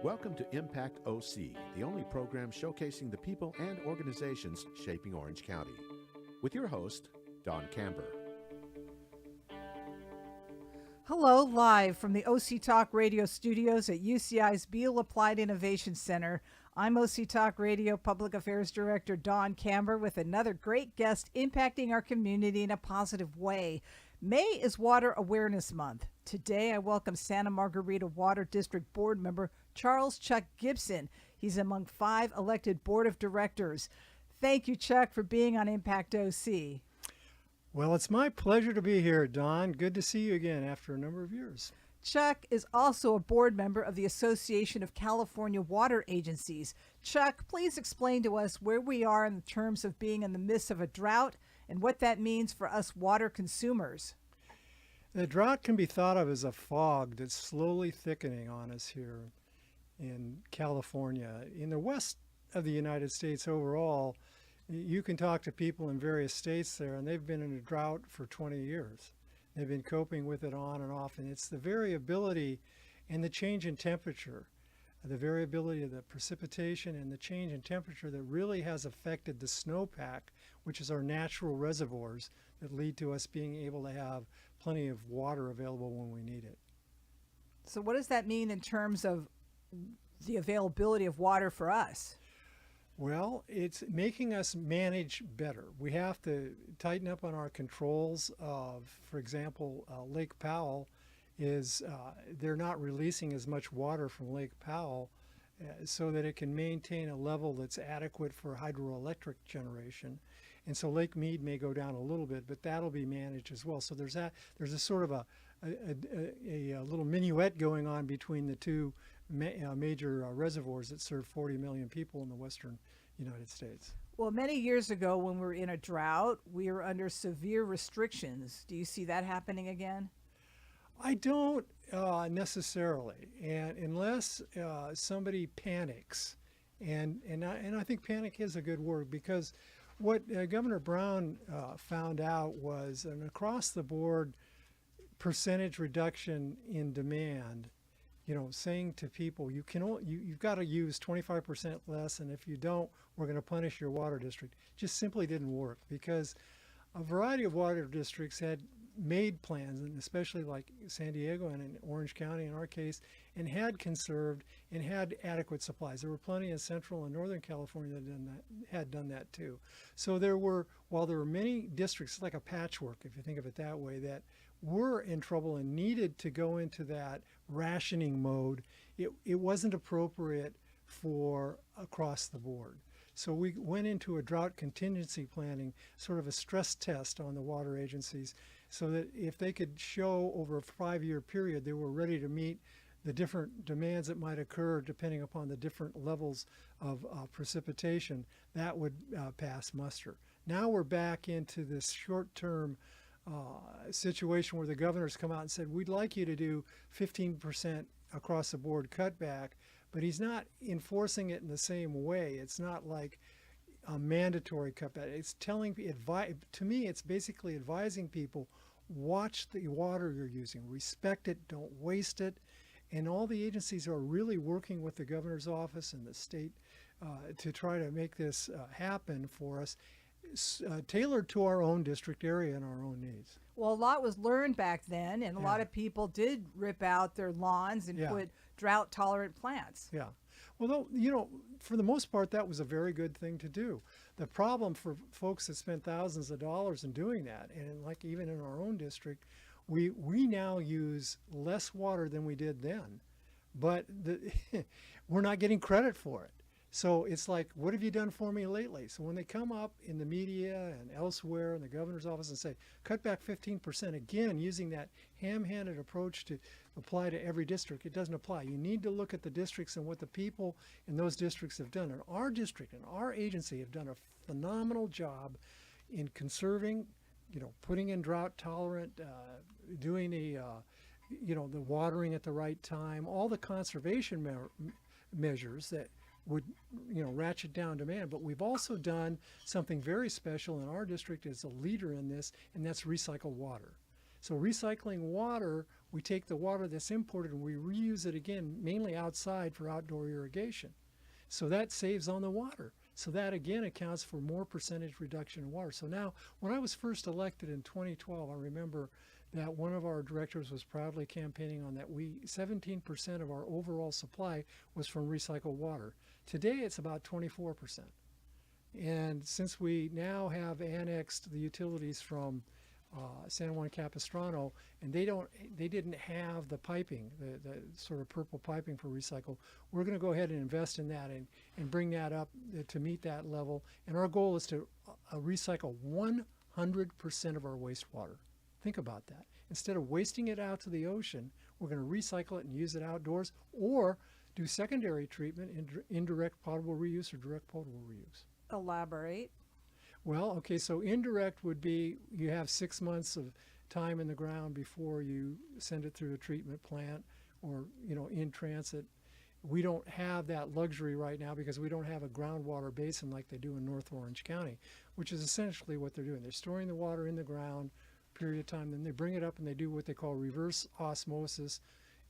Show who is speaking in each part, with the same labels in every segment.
Speaker 1: Welcome to Impact OC, the only program showcasing the people and organizations shaping Orange County. With your host, Don Camber.
Speaker 2: Hello, live from the OC Talk Radio studios at UCI's Beal Applied Innovation Center. I'm OC Talk Radio Public Affairs Director Don Camber with another great guest impacting our community in a positive way. May is Water Awareness Month. Today, I welcome Santa Margarita Water District Board Member Charles Chuck Gibson. He's among 5 elected board of directors. Thank you, Chuck, for being on Impact OC.
Speaker 3: Well, it's my pleasure to be here, Don. Good to see you again after a number of years.
Speaker 2: Chuck is also a board member of the Association of California Water Agencies. Chuck, please explain to us where we are in terms of being in the midst of a drought and what that means for us water consumers.
Speaker 3: The drought can be thought of as a fog that's slowly thickening on us here in California. In the west of the United States overall, you can talk to people in various states there, and they've been in a drought for 20 years. They've been coping with it on and off, and it's the variability and the change in temperature, the variability of the precipitation and the change in temperature that really has affected the snowpack, which is our natural reservoirs that lead to us being able to have plenty of water available when we need it.
Speaker 2: So what does that mean in terms of the availability of water for us?
Speaker 3: Well, it's making us manage better. We have to tighten up on our controls of, for example, Lake Powell is, they're not releasing as much water from Lake Powell so that it can maintain a level that's adequate for hydroelectric generation. And so Lake Mead may go down a little bit, but that'll be managed as well. So there's a sort of a little minuet going on between the two major reservoirs that serve 40 million people in the western United States.
Speaker 2: Well, many years ago when we were in a drought, we were under severe restrictions. Do you see that happening again?
Speaker 3: I don't necessarily, and unless somebody panics, and I think panic is a good word, because what Governor Brown found out was an across-the-board percentage reduction in demand. Saying to people, you've got to use 25% less, and if you don't, we're going to punish your water district, just simply didn't work, because a variety of water districts had made plans, and especially like San Diego and in Orange County in our case, and had conserved and had adequate supplies. There were plenty in Central and Northern California that had done that too. So while there were many districts, like a patchwork, if you think of it that way, that were in trouble and needed to go into that rationing mode, it wasn't appropriate for across the board. So we went into a drought contingency planning, sort of a stress test on the water agencies, so that if they could show over a 5-year period they were ready to meet the different demands that might occur depending upon the different levels of precipitation, that would pass muster. Now we're back into this short-term situation where the governor's come out and said, we'd like you to do 15% across the board cutback, but he's not enforcing it in the same way. It's not like a mandatory cutback. It's to me, it's basically advising people, watch the water you're using, respect it, don't waste it. And all the agencies are really working with the governor's office and the state to try to make this happen for us, tailored to our own district area and our own needs.
Speaker 2: Well, a lot was learned back then, and a lot of people did rip out their lawns and put drought-tolerant plants.
Speaker 3: Yeah. Well, for the most part, that was a very good thing to do. The problem for folks that spent thousands of dollars in doing that, and like even in our own district, we now use less water than we did then, but we're not getting credit for it. So it's like, what have you done for me lately? So when they come up in the media and elsewhere in the governor's office and say, cut back 15%, again, using that ham-handed approach to apply to every district, it doesn't apply. You need to look at the districts and what the people in those districts have done. And our district and our agency have done a phenomenal job in conserving, putting in drought tolerant, doing the watering at the right time, all the conservation measures that would ratchet down demand. But we've also done something very special, and our district is a leader in this, and that's recycled water. So recycling water we take the water that's imported and we reuse it again, mainly outside for outdoor irrigation. So that saves on the water. So that again accounts for more percentage reduction in water. So now, when I was first elected in 2012, I remember that one of our directors was proudly campaigning on that 17% of our overall supply was from recycled water. Today it's about 24%. And since we now have annexed the utilities from San Juan Capistrano, and they didn't have the piping, the sort of purple piping for recycle, we're going to go ahead and invest in that and bring that up to meet that level. And our goal is to recycle 100% of our wastewater. Think about that. Instead of wasting it out to the ocean, we're going to recycle it and use it outdoors, or do secondary treatment, indirect potable reuse or direct potable reuse.
Speaker 2: Elaborate.
Speaker 3: Well, okay, so indirect would be you have 6 months of time in the ground before you send it through a treatment plant or, in transit. We don't have that luxury right now because we don't have a groundwater basin like they do in North Orange County, which is essentially what they're doing. They're storing the water in the ground a period of time, then they bring it up and they do what they call reverse osmosis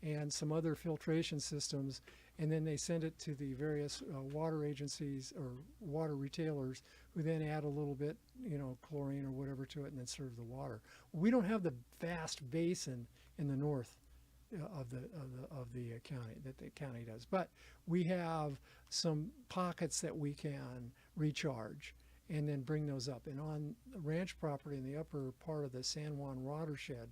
Speaker 3: and some other filtration systems, and then they send it to the various water agencies or water retailers who then add a little bit, chlorine or whatever to it and then serve the water. We don't have the vast basin in the north of the county that the county does, but we have some pockets that we can recharge and then bring those up. And on ranch property in the upper part of the San Juan watershed,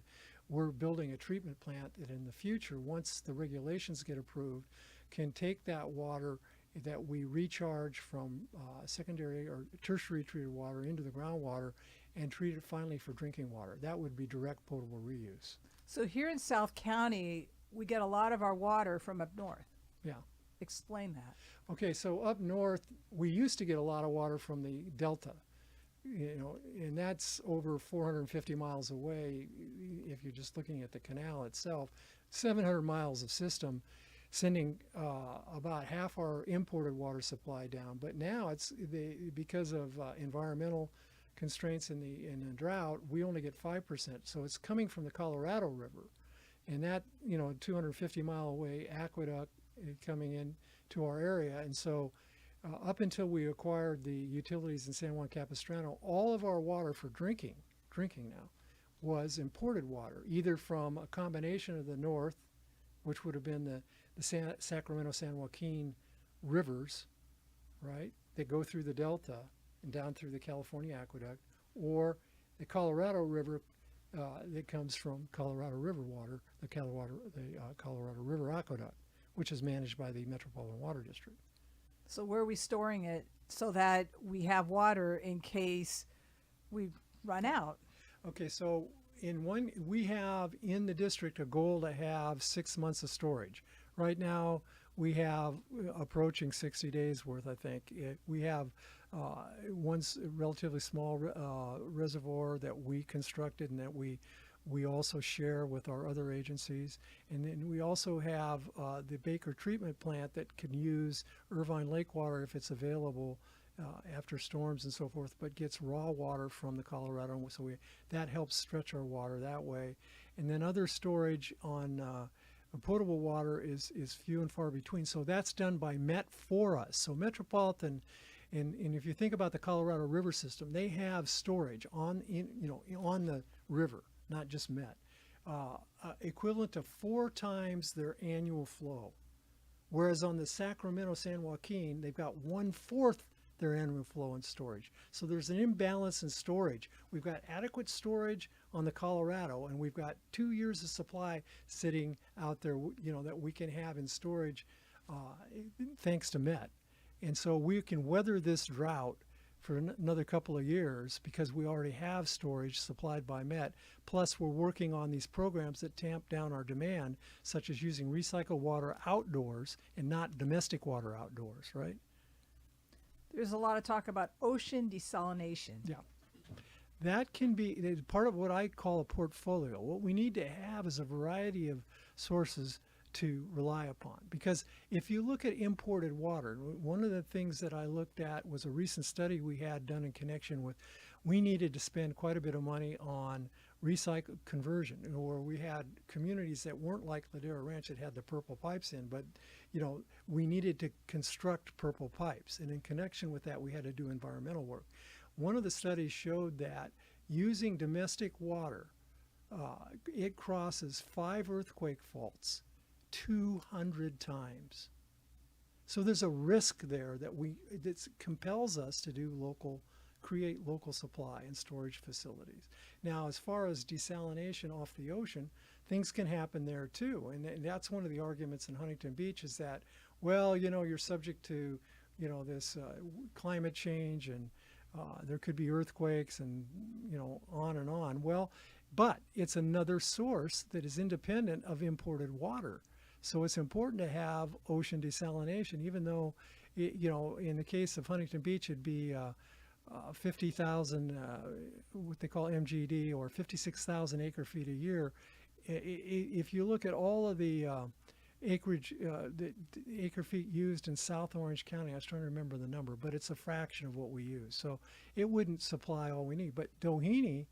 Speaker 3: we're building a treatment plant that in the future, once the regulations get approved, can take that water that we recharge from secondary or tertiary treated water into the groundwater and treat it finally for drinking water. That would be direct potable reuse.
Speaker 2: So here in South County, we get a lot of our water from up north.
Speaker 3: Yeah.
Speaker 2: Explain that.
Speaker 3: Okay, so up north, we used to get a lot of water from the Delta, and that's over 450 miles away if you're just looking at the canal itself. 700 miles of system, sending about half our imported water supply down. But now because of environmental constraints in the drought, we only get 5%. So it's coming from the Colorado River, and that 250 mile away aqueduct coming in to our area. And so up until we acquired the utilities in San Juan Capistrano, all of our water for drinking now, was imported water, either from a combination of the north, which would have been the Sacramento San Joaquin rivers, right, that go through the Delta and down through the California aqueduct, or the Colorado River that comes from Colorado River water, the Colorado River aqueduct, which is managed by the Metropolitan Water District.
Speaker 2: So where are we storing it so that we have water in case we run out?
Speaker 3: Okay, so we have in the district a goal to have 6 months of storage. Right now, we have approaching 60 days worth, I think. We have one relatively small reservoir that we constructed and that we also share with our other agencies. And then we also have the Baker treatment plant that can use Irvine Lake water if it's available after storms and so forth, but gets raw water from the Colorado. So that helps stretch our water that way. And then other storage on potable water is few and far between. So that's done by Met for us. So Metropolitan, and if you think about the Colorado River system, they have storage on the river, not just Met, equivalent to 4 times their annual flow. Whereas on the Sacramento San Joaquin, they've got 1/4 their annual flow and storage. So there's an imbalance in storage. We've got adequate storage on the Colorado, and we've got 2 years of supply sitting out there, that we can have in storage thanks to Met. And so we can weather this drought for another couple of years because we already have storage supplied by Met. Plus, we're working on these programs that tamp down our demand, such as using recycled water outdoors and not domestic water outdoors, right?
Speaker 2: There's a lot of talk about ocean desalination.
Speaker 3: Yeah. That can be part of what I call a portfolio. What we need to have is a variety of sources to rely upon. Because if you look at imported water, one of the things that I looked at was a recent study we had done in connection with, we needed to spend quite a bit of money on recycle conversion, or we had communities that weren't like Ladera Ranch that had the purple pipes in, but we needed to construct purple pipes, and in connection with that we had to do environmental work. One of the studies showed that using domestic water, it crosses 5 earthquake faults 200 times. So there's a risk there that compels us to create local supply and storage facilities. Now, as far as desalination off the ocean, things can happen there too. And that's one of the arguments in Huntington Beach is that, well, you're subject to, this climate change, and there could be earthquakes and, on and on. Well, but it's another source that is independent of imported water. So it's important to have ocean desalination, even though, in the case of Huntington Beach, it'd be 50,000, what they call MGD, or 56,000 acre feet a year. If you look at all of the acreage, the acre feet used in South Orange County, I was trying to remember the number, but it's a fraction of what we use. So it wouldn't supply all we need. But Doheny,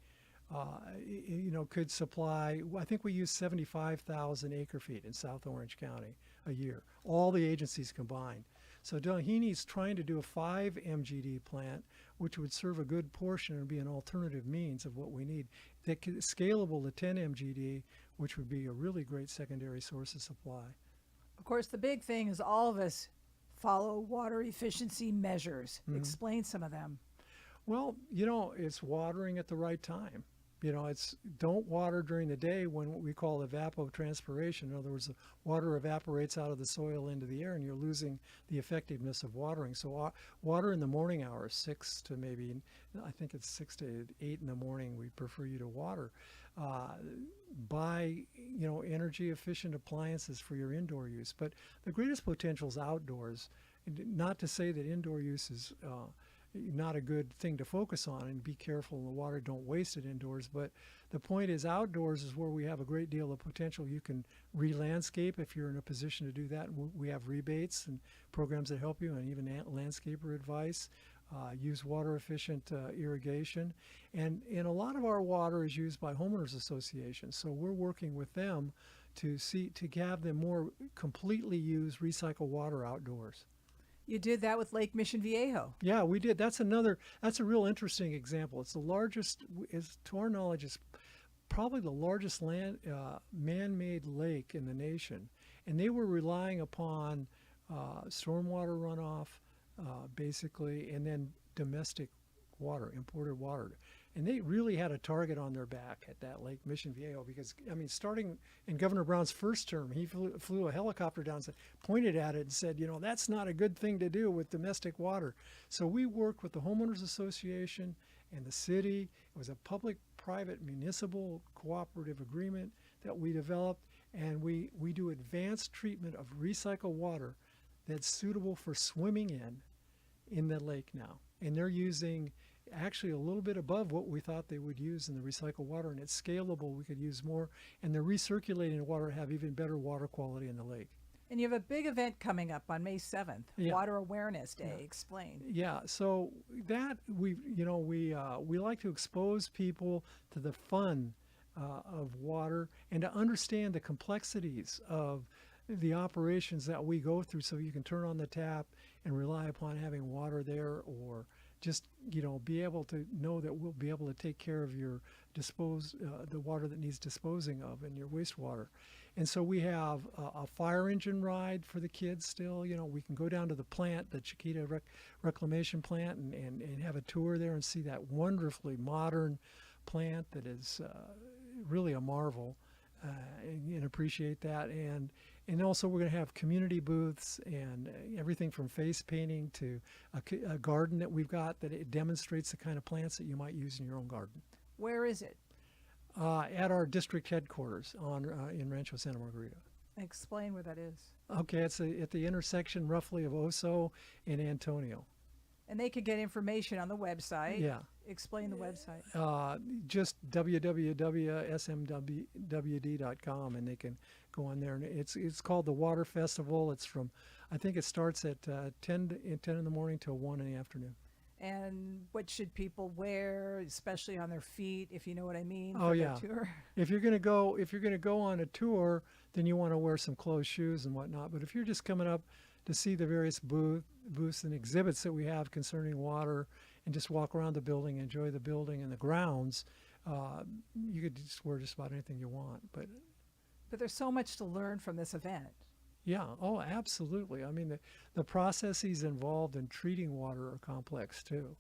Speaker 3: could supply, I think we use 75,000 acre feet in South Orange County a year, all the agencies combined. So Doheny's trying to do a 5 MGD plant, which would serve a good portion and be an alternative means of what we need. That could scalable to 10 MGD, which would be a really great secondary source of supply.
Speaker 2: Of course, the big thing is all of us follow water efficiency measures. Explain some of them.
Speaker 3: Well, it's watering at the right time. It's don't water during the day when what we call evapotranspiration. In other words, the water evaporates out of the soil into the air, and you're losing the effectiveness of watering. So water in the morning hours, 6 to maybe, I think it's 6 to 8 in the morning, we prefer you to water. Buy, energy efficient appliances for your indoor use. But the greatest potential is outdoors. Not to say that indoor use is not a good thing to focus on, and be careful in the water, don't waste it indoors. But the point is, outdoors is where we have a great deal of potential. You can re-landscape if you're in a position to do that. We have rebates and programs that help you, and even landscaper advice. Use water efficient irrigation, and a lot of our water is used by homeowners associations, so we're working with them to have them more completely use recycled water outdoors.
Speaker 2: You did that with Lake Mission Viejo.
Speaker 3: Yeah, we did. That's a real interesting example. It's the largest, to our knowledge, it's probably the largest man-made lake in the nation. And they were relying upon stormwater runoff, basically, and then domestic water, imported water. And they really had a target on their back at that Lake Mission Viejo, because, starting in Governor Brown's first term, he flew a helicopter down, pointed at it and said, that's not a good thing to do with domestic water. So we worked with the Homeowners Association and the city. It was a public-private municipal cooperative agreement that we developed, and we do advanced treatment of recycled water that's suitable for swimming in the lake now. And they're using actually a little bit above what we thought they would use in the recycled water, and it's scalable. We could use more, and they're recirculating the water to have even better water quality in the lake.
Speaker 2: And you have a big event coming up on May 7th,
Speaker 3: Yeah.
Speaker 2: Water Awareness Day.
Speaker 3: Yeah.
Speaker 2: Explain.
Speaker 3: Yeah, so that we like to expose people to the fun of water, and to understand the complexities of the operations that we go through, so you can turn on the tap and rely upon having water there, or just be able to know that we'll be able to take care of your the water that needs disposing of, and your wastewater. And so we have a fire engine ride for the kids still. We can go down to the plant, the Chiquita Reclamation Plant, and have a tour there and see that wonderfully modern plant that is really a marvel, and appreciate that. And also we're going to have community booths and everything from face painting to a garden that we've got that it demonstrates the kind of plants that you might use in your own garden.
Speaker 2: Where is it?
Speaker 3: At our district headquarters in Rancho Santa Margarita.
Speaker 2: Explain where that is.
Speaker 3: Okay, it's at the intersection roughly of Oso and Antonio.
Speaker 2: And they could get information on the website.
Speaker 3: Yeah.
Speaker 2: Explain the website.
Speaker 3: Just www.smwd.com, and they can go on there. And it's called the Water Festival. I think it starts at 10 in the morning till 1 in the afternoon.
Speaker 2: and what should people wear, especially on their feet, if you know what I mean,
Speaker 3: Oh
Speaker 2: for their
Speaker 3: yeah.
Speaker 2: tour?
Speaker 3: If you're gonna go on a tour, then you want to wear some closed shoes and whatnot. But if you're just coming up to see the various booths and exhibits that we have concerning water, and just walk around the building, enjoy the building and the grounds, you could just wear just about anything you want.
Speaker 2: But there's so much to learn from this event.
Speaker 3: Yeah, oh, absolutely. I mean, the processes involved in treating water are complex too.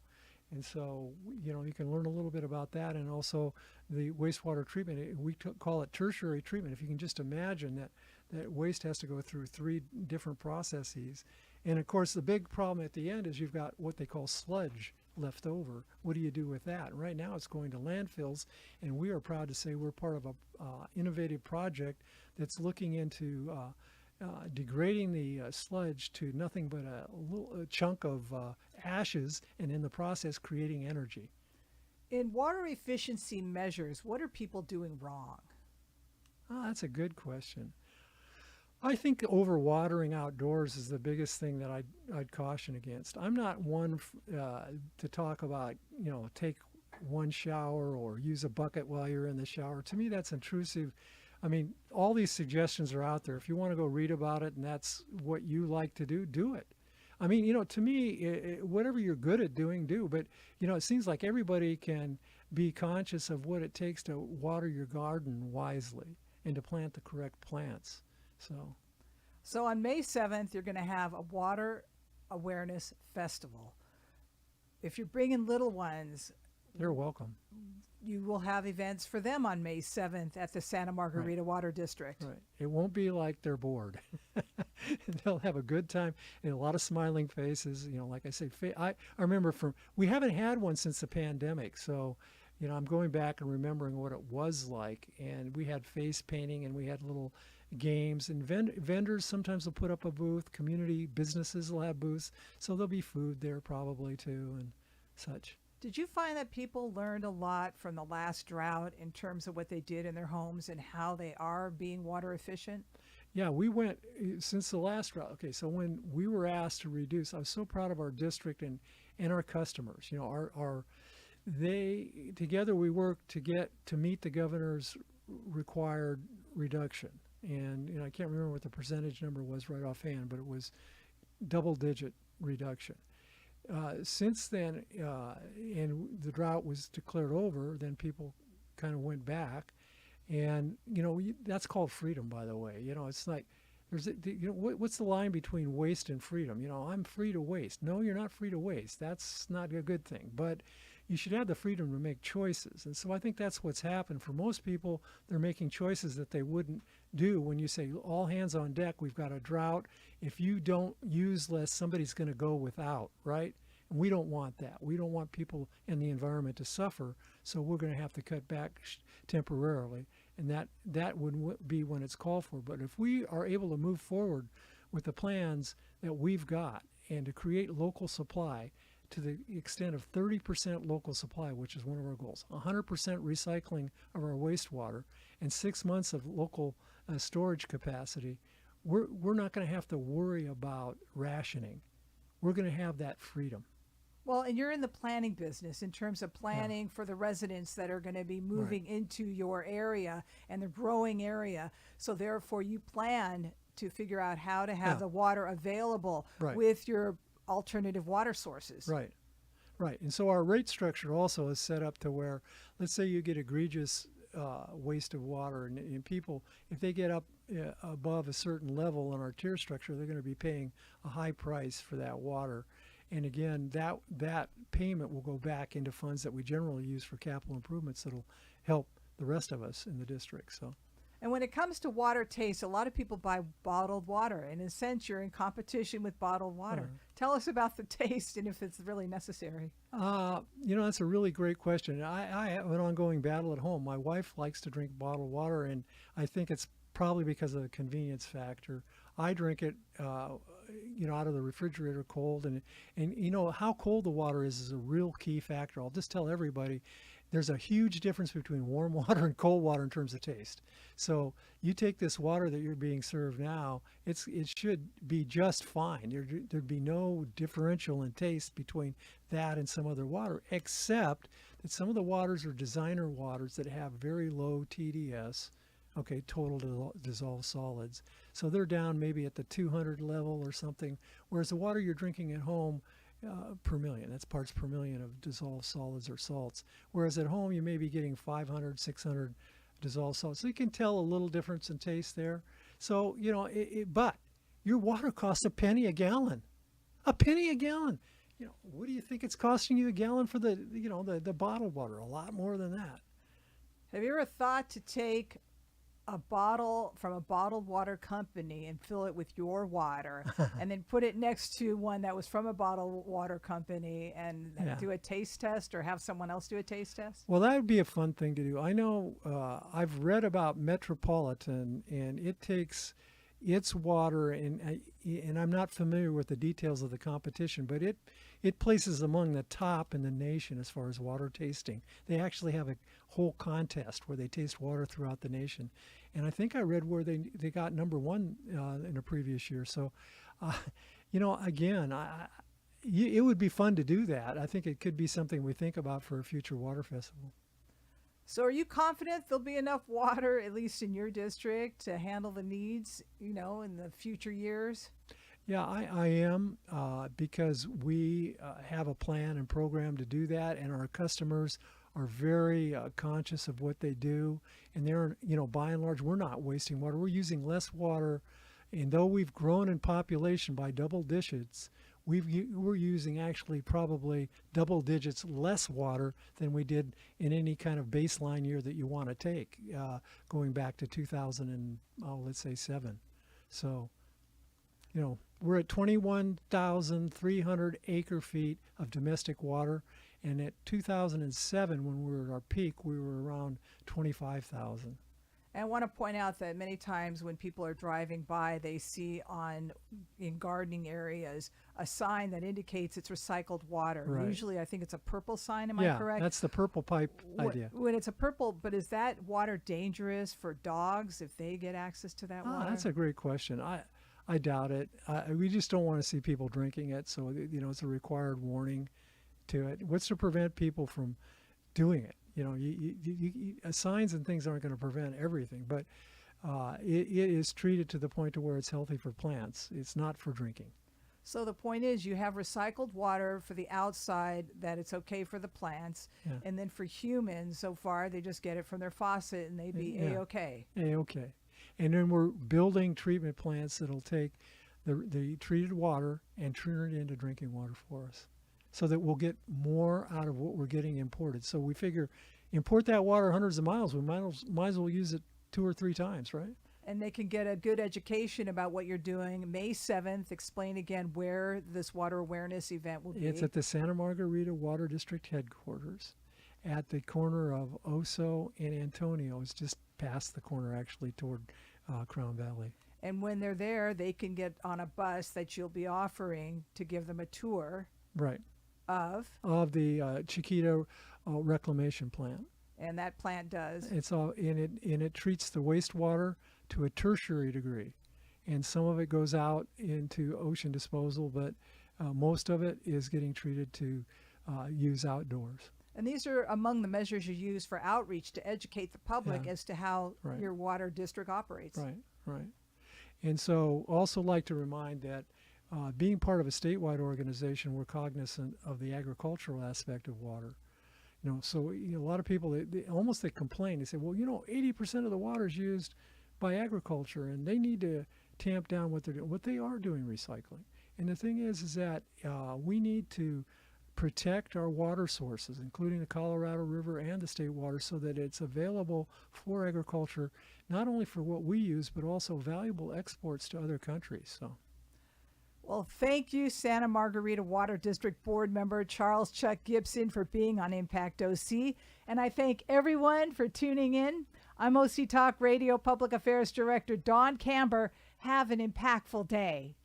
Speaker 3: And so, you can learn a little bit about that, and also the wastewater treatment. We call it tertiary treatment. If you can just imagine that waste has to go through 3 different processes. And of course, the big problem at the end is you've got what they call sludge left over. What do you do with that? And right now it's going to landfills, and we are proud to say we're part of a innovative project that's looking into degrading the sludge to nothing but a chunk of ashes, and in the process creating energy.
Speaker 2: In water efficiency measures, what are people doing wrong?
Speaker 3: Oh, that's a good question. I think overwatering outdoors is the biggest thing that I'd caution against. I'm not one to talk about, take one shower or use a bucket while you're in the shower. To me, that's intrusive. I mean, all these suggestions are out there. If you want to go read about it and that's what you like to do, do it. I mean, to me, whatever you're good at doing, do. But, it seems like everybody can be conscious of what it takes to water your garden wisely and to plant the correct plants.
Speaker 2: So on May 7th, you're going to have a water awareness festival. If you're bringing little ones,
Speaker 3: they're welcome.
Speaker 2: You will have events for them on May 7th at the Santa Margarita Water District.
Speaker 3: Right. It won't be like they're bored. They'll have a good time and a lot of smiling faces. Like I say, I remember we haven't had one since the pandemic. So, I'm going back and remembering what it was like. And we had face painting and we had little games, and vendors sometimes will put up a booth. Community businesses will have booths. So there'll be food there probably too and such.
Speaker 2: Did you find that people learned a lot from the last drought in terms of what they did in their homes and how they are being water efficient?
Speaker 3: Yeah, we went since the last drought. Okay, so when we were asked to reduce, I was so proud of our district and our customers. Together we worked to meet the governor's required reduction. And I can't remember what the percentage number was right offhand, but it was double-digit reduction. Since then, and the drought was declared over, then people kind of went back, and that's called freedom, by the way. It's like what's the line between waste and freedom? I'm free to waste. No, you're not free to waste. That's not a good thing. But you should have the freedom to make choices, and so I think that's what's happened for most people. They're making choices that they wouldn't do when you say all hands on deck. We've got a drought. If you don't use less, somebody's going to go without, right? And we don't want that. We don't want people in the environment to suffer, so we're going to have to cut back temporarily, and that would be when it's called for. But if we are able to move forward with the plans that we've got and to create local supply to the extent of 30% local supply, which is one of our goals, 100% recycling of our wastewater, and 6 months of local storage capacity, we're not going to have to worry about rationing. We're going to have that freedom.
Speaker 2: Well, and you're in the planning business in terms of planning for the residents that are going to be moving into your area and the growing area. So therefore, you plan to figure out how to have the water available with your alternative water sources.
Speaker 3: Right. And so our rate structure also is set up to where, let's say you get egregious waste of water, and people, if they get up above a certain level on our tier structure, they're going to be paying a high price for that water. And again, that payment will go back into funds that we generally use for capital improvements that'll help the rest of us in the district. So.
Speaker 2: And when it comes to water taste, a lot of people buy bottled water. In a sense, you're in competition with bottled water. Tell us about the taste and if it's really necessary.
Speaker 3: That's a really great question. I have an ongoing battle at home. My wife likes to drink bottled water, and I think it's probably because of the convenience factor. I drink it, out of the refrigerator cold, and how cold the water is a real key factor. I'll just tell everybody there's a huge difference between warm water and cold water in terms of taste. So you take this water that you're being served now, it should be just fine. There'd be no differential in taste between that and some other water, except that some of the waters are designer waters that have very low TDS, okay, total dissolved solids. So they're down maybe at the 200 level or something, whereas the water you're drinking at home per million, that's parts per million of dissolved solids or salts. Whereas at home you may be getting 500, 600 dissolved salts. So you can tell a little difference in taste there. So, you know, but your water costs a penny a gallon. A penny a gallon. You know, what do you think it's costing you a gallon for the bottled water? A lot more than that.
Speaker 2: Have you ever thought to take a bottle from a bottled water company and fill it with your water and then put it next to one that was from a bottled water company and do a taste test, or have someone else do a taste test?
Speaker 3: Well, that would be a fun thing to do. I know I've read about Metropolitan, and it takes its water, and I'm not familiar with the details of the competition, but it places among the top in the nation as far as water tasting. They actually have a whole contest where they taste water throughout the nation. And I think I read where they got number one in a previous year. So, you know, again, it would be fun to do that. I think it could be something we think about for a future water festival.
Speaker 2: So are you confident there'll be enough water, at least in your district, to handle the needs, you know, in the future years?
Speaker 3: Yeah, I am, because we have a plan and program to do that, and our customers are very conscious of what they do. And they're, you know, by and large, we're not wasting water. We're using less water. And though we've grown in population by double digits, we're using actually probably double digits less water than we did in any kind of baseline year that you want to take, going back to 2000 and let's say 7. So, you know, we're at 21,300 acre feet of domestic water, and at 2007, when we were at our peak, we were around 25,000.
Speaker 2: And I want to point out that many times when people are driving by, they see in gardening areas a sign that indicates it's recycled water.
Speaker 3: Right.
Speaker 2: Usually, I think it's a purple sign. Am I correct?
Speaker 3: Yeah, that's the purple pipe idea.
Speaker 2: When it's a purple, but is that water dangerous for dogs if they get access to that water?
Speaker 3: That's a great question. I doubt it. We just don't want to see people drinking it, so you know it's a required warning to it. What's to prevent people from doing it? You know, signs and things aren't going to prevent everything, but it is treated to the point to where it's healthy for plants. It's not for drinking.
Speaker 2: So the point is, you have recycled water for the outside that it's okay for the plants, and then for humans, so far they just get it from their faucet and they'd be A-okay.
Speaker 3: A-okay. And then we're building treatment plants that'll take the treated water and turn it into drinking water for us, so that we'll get more out of what we're getting imported. So we figure, import that water hundreds of miles, we might as well use it 2 or 3 times, right?
Speaker 2: And they can get a good education about what you're doing. May 7th, explain again where this water awareness event will be.
Speaker 3: It's at the Santa Margarita Water District headquarters at the corner of Oso and Antonio. It's just past the corner, actually, toward Crown Valley.
Speaker 2: And when they're there, they can get on a bus that you'll be offering to give them a tour.
Speaker 3: Right.
Speaker 2: Of
Speaker 3: the Chiquita reclamation plant.
Speaker 2: And that plant does.
Speaker 3: It's all in it, and it treats the wastewater to a tertiary degree, and some of it goes out into ocean disposal, but most of it is getting treated to use outdoors.
Speaker 2: And these are among the measures you use for outreach to educate the public as to how your water district operates.
Speaker 3: Right. And so also like to remind that being part of a statewide organization, we're cognizant of the agricultural aspect of water. You know, so a lot of people, they complain. They say, well, 80% of the water is used by agriculture, and they need to tamp down what they're doing. What they are doing recycling. And the thing is that we need to protect our water sources, including the Colorado River and the state water, so that it's available for agriculture, not only for what we use, but also valuable exports to other countries. So.
Speaker 2: Well, thank you, Santa Margarita Water District Board Member Charles Chuck Gibson, for being on Impact OC. And I thank everyone for tuning in. I'm OC Talk Radio Public Affairs Director Dawn Camber. Have an impactful day.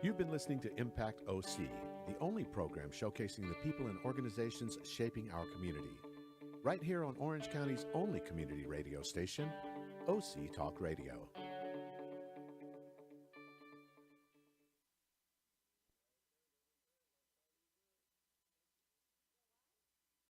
Speaker 1: You've been listening to Impact OC, the only program showcasing the people and organizations shaping our community. Right here on Orange County's only community radio station, OC Talk Radio.